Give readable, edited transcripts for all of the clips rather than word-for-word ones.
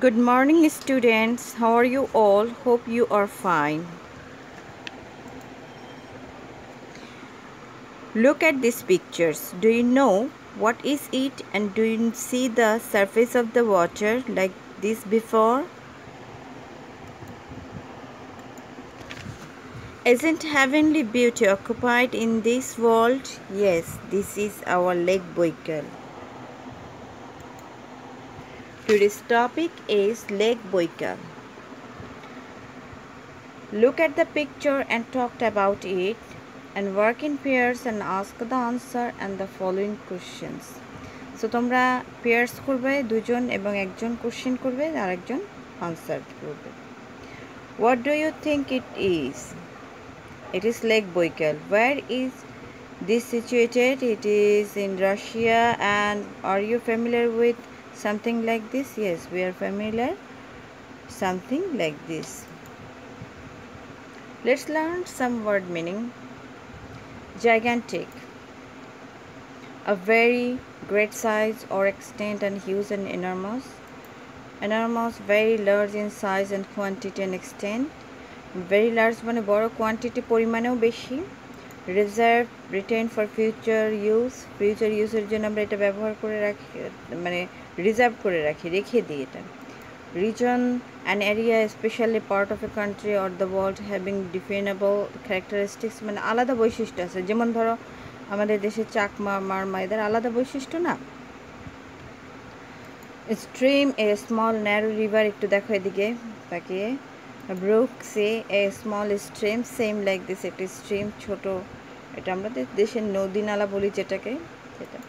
Good morning, students. How are you all? Hope you are fine. Look at these pictures. Do you know what is it, and do you see the surface of the water like this before? Isn't heavenly beauty occupied in this world? Yes, this is our Lake Baikal. Today's topic is Lake Baikal. Look at the picture and talk about it, and work in pairs and ask the answer and the following questions. So তোমরা pairs করবে দুজন এবং একজন question করবে আর একজন answer করবে. What do you think it is? It is Lake Baikal. Where is this situated? It is in Russia. And are you familiar with something like this? Yes, we are familiar. Something like this. Let's learn some word meaning. Gigantic, a very great size or extent and huge and enormous. Enormous, very large in size and quantity and extent. Very large মানে বড়, quantity পরিমাণেও বেশি. Reserved, retained for future use. Future useর জন্য আমরা এটা ব্যবহার করে রাখি, মানে রিজার্ভ করে রাখি, রেখে দিই এটা. Region, an area, especially part of a country or the world having definable characteristics, মানে আলাদা বৈশিষ্ট্য আছে. যেমন ধরো আমাদের দেশে চাকমা, মারমা, এদের আলাদা বৈশিষ্ট্য না. Stream, a small narrow river, একটু দেখো এদিকে তাকিয়ে. Brook, say a small stream, same like this, একটি stream, ছোট, এটা আমাদের দেশের নদী নালা বলি যেটাকে, সেটা.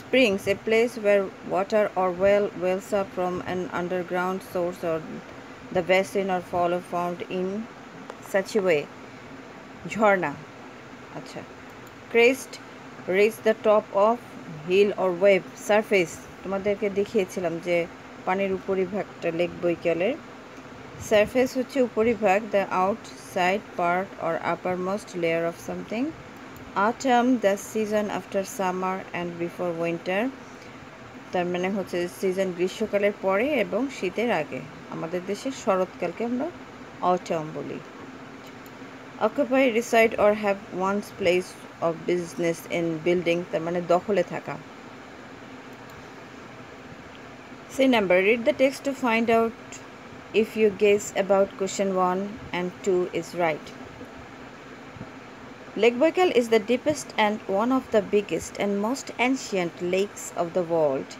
Springs, a place where water or wells up from an underground source or the basin or fall found in such a way. Jharna. Acha. Crest, reach the top of hill or wave. Surface, তোমাদেরকে দেখিয়েছিলাম যে পানির উপরিভাগটা lake বৈকালের. Surface হচ্ছে উপরিভাগ, the outside part or uppermost layer of something. Autumn, the season after summer and before winter, তার মানে হচ্ছে season গ্রীষ্মকালের পরে এবং শীতের আগে. আমাদের দেশে শরৎকালকে আমরা autumn বলি. Occupy, reside or have one's place of business in building, তার মানে দখলে থাকা. Say number, read the text to find out if you guess about question 1 and 2 is right. Lake Baikal is the deepest and one of the biggest and most ancient lakes of the world.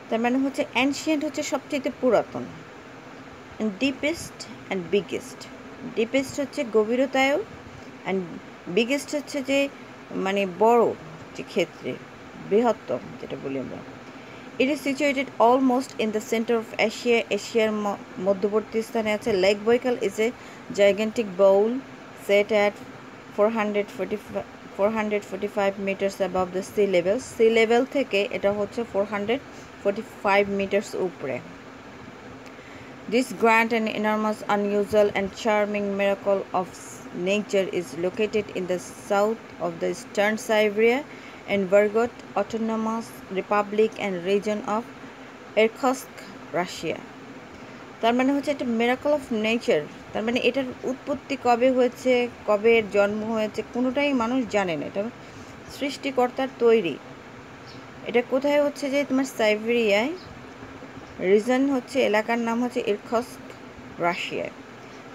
তার মানে হচ্ছে ancient হচ্ছে সবচেয়ে পুরাতন, and deepest and biggest. deepest হচ্ছে গভীরতায়ও, and biggest হচ্ছে যে মানে বড়, যে ক্ষেত্রে বৃহত্তম যেটা বলি আমরা. It is situated almost in the center of Asia. এশিয়ার মধ্যবর্তী স্থানে আছে. Lake Baikal is a gigantic bowl set at 445 meters above the sea level. Sea level থেকে এটা হচ্ছে 445 meters উপরে. This grand and enormous, unusual and charming miracle of nature is located in the south of the Eastern Siberia and Volga Autonomous Republic and region of Irkutsk, Russia. তার মানে হচ্ছে একটা miracle of nature. তার মানে এটার উৎপত্তি কবে হয়েছে, কবে এর জন্ম হয়েছে, কোনোটাই মানুষ জানে না. এটা সৃষ্টিকর্তার তৈরি. এটা কোথায় হচ্ছে যে তোমার সাইবেরিয়ায়, রিজন হচ্ছে এলাকার নাম হচ্ছে ইরকুটস্ক, রাশিয়ায়.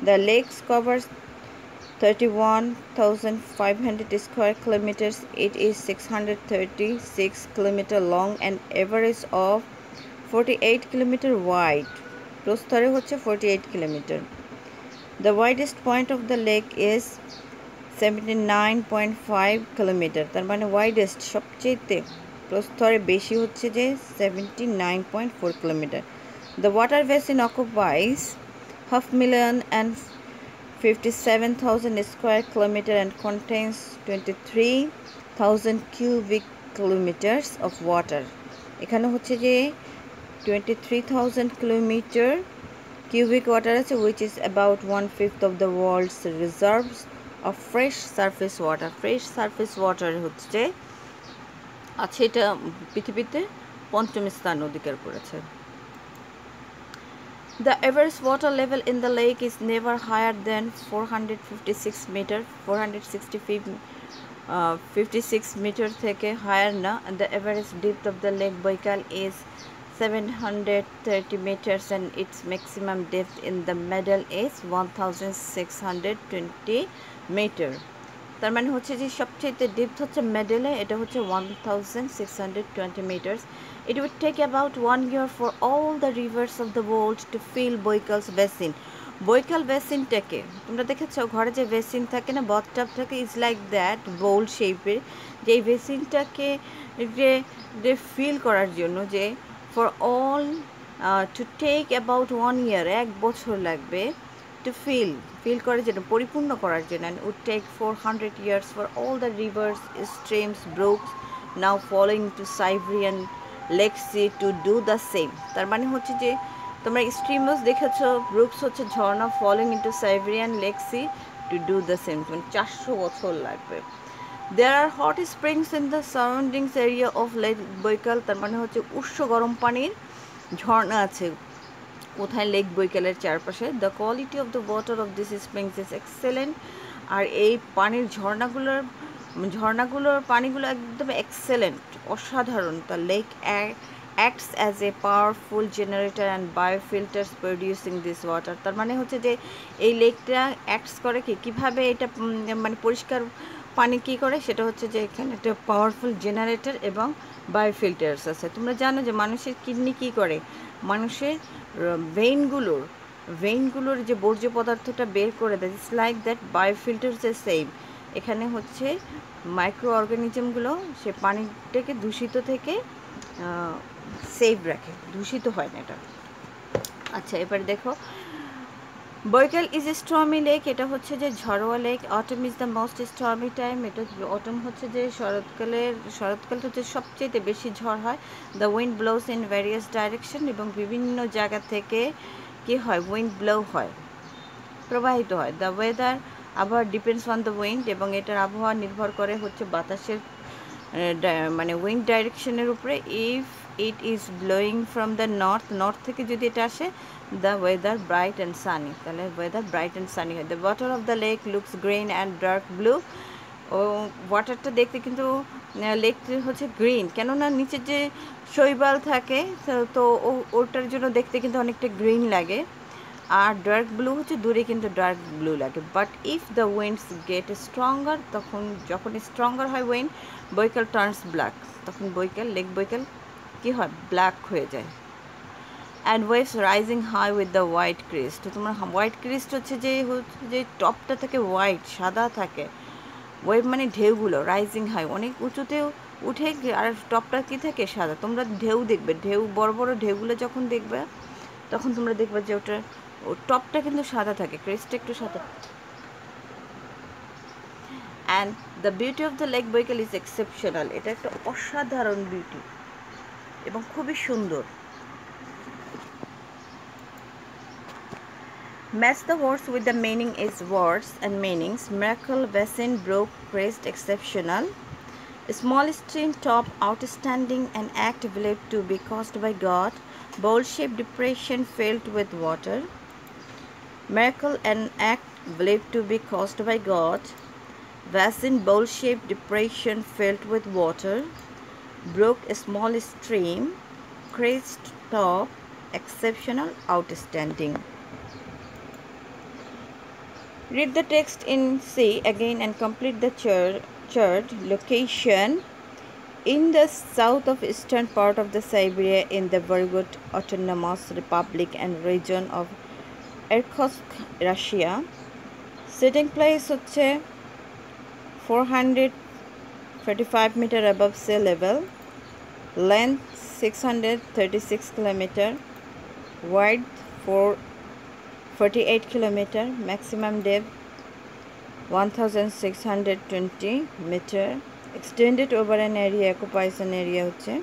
The lakes covers 31,500 square kilometers. It is 636 kilometer long and average of 48 kilometer wide. প্রস্থরে হচ্ছে 48 kilometer. The widest point of the lake is 79.5 kilometer. তার মানে widest সবচেয়ে প্রস্থরে বেশি হচ্ছে যে 79.4 kilometer. The water basin occupies 5,057,000 square kilometer and contains 23,000 cubic kilometers of water. এখানে হচ্ছে যে 23,000 kilometer cubic water আছে, which is about 1/5 of the world's reserves of fresh surface water. Fresh surface water হচ্ছে আছে, এটা পৃথিবীতে পঞ্চম স্থান অধিকার করেছে. The average water level in the lake is never higher than 456 meter, 456 meter থেকে higher না, and the average depth of the lake Baikal is 730 meters and its maximum depth in the middle is 1620 meter. তার মানে হচ্ছে যে সবচেয়ে depth হচ্ছে মিডলে, এটা হচ্ছে 1620 meters. It would take about 1 year for all the rivers of the world to fill Boikal's basin. বৈকাল বেসিনটাকে তোমরা দেখেছো ঘরে যে বেসিন থাকে না, বাথটাব থাকে, ইজ লাইক দ্যাট বোল শেপের, যে এই বেসিনটাকে যে ফিল করার জন্য যে for all to take about 1 year, 1 বছর লাগবে to fill করার জন্য, পরিপূর্ণ করার জন্য, and would take 400 years for all the rivers, streams, brooks now falling to Siberian Lake Sea to do the same. তার মানে হচ্ছে যে তোমরা স্ট্রিমস দেখেছো, ব্রুকস হচ্ছে ঝর্ণা, falling into Siberian lake see to do the same, 400 বছর লাগবে। There are hot springs in the surroundings area of Lake Baikal, তার মানে হচ্ছে উষ্ণ গরম পানির ঝর্ণা আছে কোথায়, লেক বৈকালের চারপাশে। The quality of the water of this springs is excellent, আর এই পানির ঝর্ণাগুলোর পানিগুলো একদম এক্সেলেন্ট, অসাধারণ। The lake acts as a powerful generator and biofilters producing this water. তার মানে হচ্ছে যে এই লেকটা অ্যাক্টস করে কীভাবে এটা মানে পরিষ্কার পানি কী করে, সেটা হচ্ছে যে এখানে একটা পাওয়ারফুল জেনারেটর এবং বায়োফিল্টার্স আছে। তোমরা জানো যে মানুষের কিডনি কী করে, মানুষের ভেইনগুলোর যে বর্জ্য পদার্থটা বের করে দেয়, ইটস লাইক দ্যাট বায়োফিল্টার্স এর সেম। এখানে হচ্ছে মাইক্রো অর্গানিজমগুলো সে পানিটাকে দূষিত থেকে সেভ রাখে, দূষিত হয় না এটা। আচ্ছা, এবার দেখো Baikal is a stormy lake, এটা হচ্ছে যে ঝড়োয়া lake. Autumn is the most stormy time, এটা অটম হচ্ছে যে শরৎকালটা হচ্ছে সবচেয়ে বেশি ঝড় হয়। The wind blows in various direction, এবং বিভিন্ন জায়গা থেকে কি হয়, উইন্ড ব্লো হয়, প্রবাহিত হয়। দ্য ওয়েদার আবহাওয়া ডিপেন্ডস অন দ্য উইন্ড, এবং এটার আবহাওয়া নির্ভর করে হচ্ছে বাতাসের মানে উইন্ড ডাইরেকশনের উপরে। If it is blowing from the north থেকে যদি এটা আসে, the weather bright and sunny, তাহলে ওয়েদার ব্রাইট অ্যান্ড সানি হয়। The water of the lake looks green and dark blue, ও ওয়াটারটা দেখতে কিন্তু লেক হচ্ছে গ্রিন, কেননা নিচে যে শৈবাল থাকে তো ওটার জন্য দেখতে কিন্তু অনেকটা গ্রিন লাগে, আর ডার্ক ব্লু হচ্ছে দূরে কিন্তু ডার্ক ব্লু লাগে। But if the winds get stronger, যখন স্ট্রঙ্গার হয় উইন্ড, বৈকাল টার্নস ব্ল্যাক, তখন লেক বৈকাল কী হয়, ব্ল্যাক হয়ে যায়। And waves rising high with the white crest, তো তোমার হোয়াইট ক্রিস্ট হচ্ছে যে টপটা থেকে হোয়াইট সাদা থাকে, ওয়েভ মানে ঢেউগুলো, রাইজিং হাই অনেক উঁচুতে উঠে, আর টপটা কী থাকে, সাদা। তোমরা ঢেউ দেখবে, বড় বড় ঢেউগুলো যখন দেখবে তখন তোমরা দেখবে যে টপটা কিন্তু সাদা থাকে, ক্রিস্টটা একটু সাদা। And the beauty of the lake Baikal is exceptional, এটা একটা অসাধারণ বিউটি এবং খুবই সুন্দর। Match the words with the meaning is words and meanings. Miracle, basin, brook, crest, exceptional. Small stream, top, outstanding, an act believed to be caused by God. Bowl-shaped depression filled with water. Miracle, an act believed to be caused by God. Basin, bowl-shaped depression filled with water. Brook, a small stream. Crest, top, exceptional, outstanding. Read the text in C again and complete the chart. Location in the south of eastern part of the Siberia in the Volga Autonomous Republic and region of Irkutsk, Russia. Sitting place হচ্ছে 435 meter above sea level. Length 636 kilometer. Width 48 kilometer, maximum depth 1620 meter, extended over an area, occupies an area হচ্ছে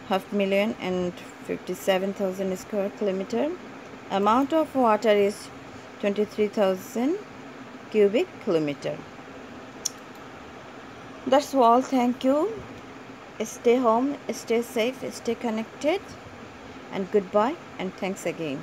5,057,000 square kilometer. Amount of water is 23,000 cubic kilometer. That's all. Thank you. Stay home, stay safe, stay connected, and goodbye, and thanks again.